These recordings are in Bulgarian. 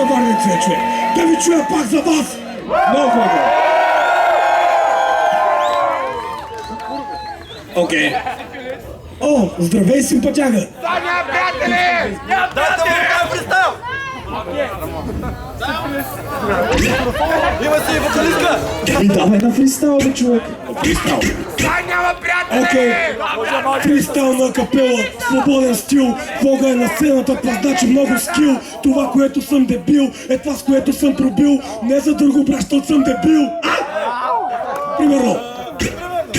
другия варница, човек. Да ви чуя пак за вас. Много хубаво. Окей. О, здравей, симпатяга. Саня, приятели! Дайте му там фристайл! Има си и вокалистка! Давай на фристайл, бе, човек. Фристайл. Саня, приятели! Окей. Фристайл на капела, свободен стил. Бога е на сцената, това значи много скил. Това, което съм дебил, е това, с което съм пробил. Не за друго, бращот съм дебил. Примерно.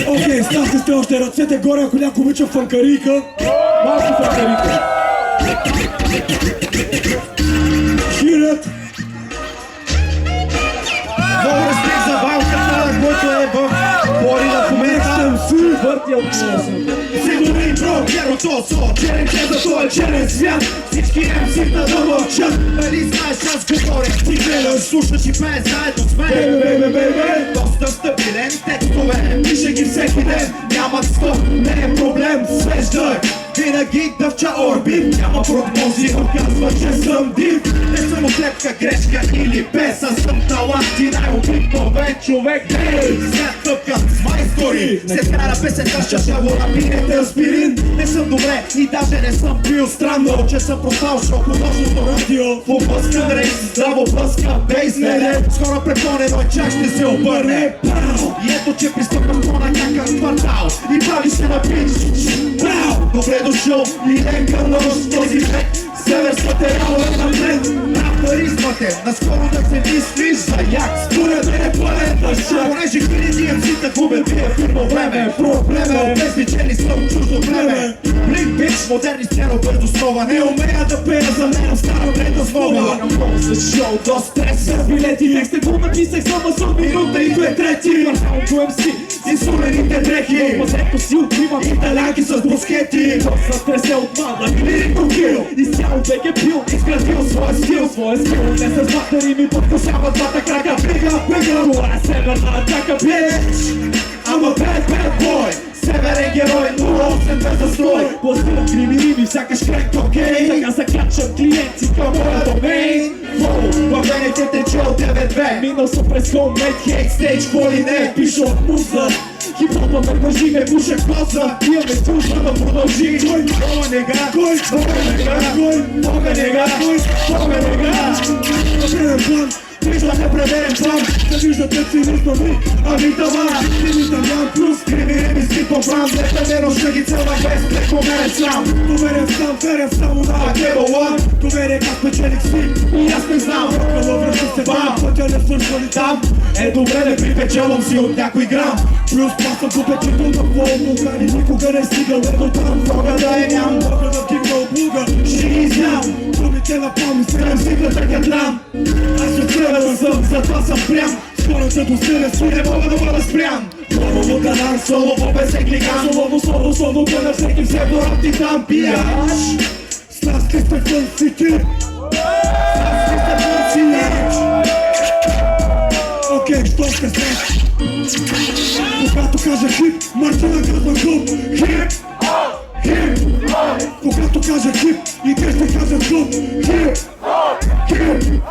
Окей, ставте сте още ръцете горе, ако някой обича фанкарийка. Малко фанкарийка. Хирят. Много респект за Валката, който е в Флорида в момента. Въртя от Сигурни бро, герото со, черен за този черен свят. Всички MC-та да мълчат. Нали знаеш, аз говоря, ти гледаш, слушаш и пее заедно с мен. Доста стабилен текстове, пише ги всеки ден. Нямат стоп, не е проблем, свежда. Винаги дъвча орбит, няма прогнози, но казва, че съм див. Не съм отлепка, грешка или песа, съм талант и най-обикновен човек. След тъпка с майстори, след края на песента ще шавора пинете аспирин. Не съм добре и даже не съм бил странно, че съм проспал шоконосното радио. В облъскан рейс, здраво блъска, бейс не реп. Скоро препонено и чак ще се обърне. И ето, че пристъпвам по на някакъв квартал и прави се на пич. Добре дошъл и ленка нощ този век. Северска терала напред. Харизмате, наскоро да се мислиш за як. Според мен е пълен дъжд. Понеже хиляди MC-та губят тия фирмо време. Проблеме, обезличени съм чуждо време. Блик бич, модерни сцена без основа. Не умея да пея за мен, старо не да знова. Много за шоу, до стрес. Билети, текст е го написах само с минута и 2/3. Върхалното MC, инсулените дрехи. Мазето си отивам, италянки с брускети. За тресе от мана, лирик прокил. Изцяло бек е пил, изградил своя стил. Не с двата рими, подкосява двата крака. Бига, това е северна атака, bitch. I'm a bad boy. Северен герой, 08 без застой. Пластирам крими рими, сякаш крек окей. Така закачам клиенти към моя домейн. В мените тече от 9-2. Минал съм през homemade hate stage, какво ли не пиша от муза. Хип-хопа ме мъжи, ме пуша коса. Имаме служба да продължи. Кой? Мога нега. Кой? Мога нега. Кой? Мога нега. Кой? Мога нега. Определен план. Виждаме определен план. Да виждате цинизма ми. Ами това. Италиан плюс. Кривиреми си по план. Непременно ще ги целвах без прекомерен сам. Доверен сам, верен само на Кебо One. Доверие как печелих си. И аз не знам. Рокала връща се бам. Пътя не свършва ли там. Е добре да припечелвам си от някой грам. Плюс пасам попечето на плодно. И никога не стигал до там. Мога да е ням. Мога да кивна облуга. Ще ги изням. Думите на палми срем сиглата катран. Аз от севера съм, затова съм прям. Скоро се достигне си, не мога да бъда спрям. Слово канан, слово без екликан. Слово на всеки псевдорап ти там пияш. Страстки сте фънсики. Страстки сте фънсики. Окей, що ще знаеш? Когато кажа хип, Мартина казва клуб. Хип, хип. Когато кажа хип, и те ще кажат клуб. Хип, хип.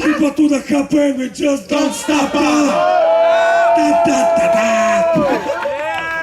Хипа to the happen, we just don't stop.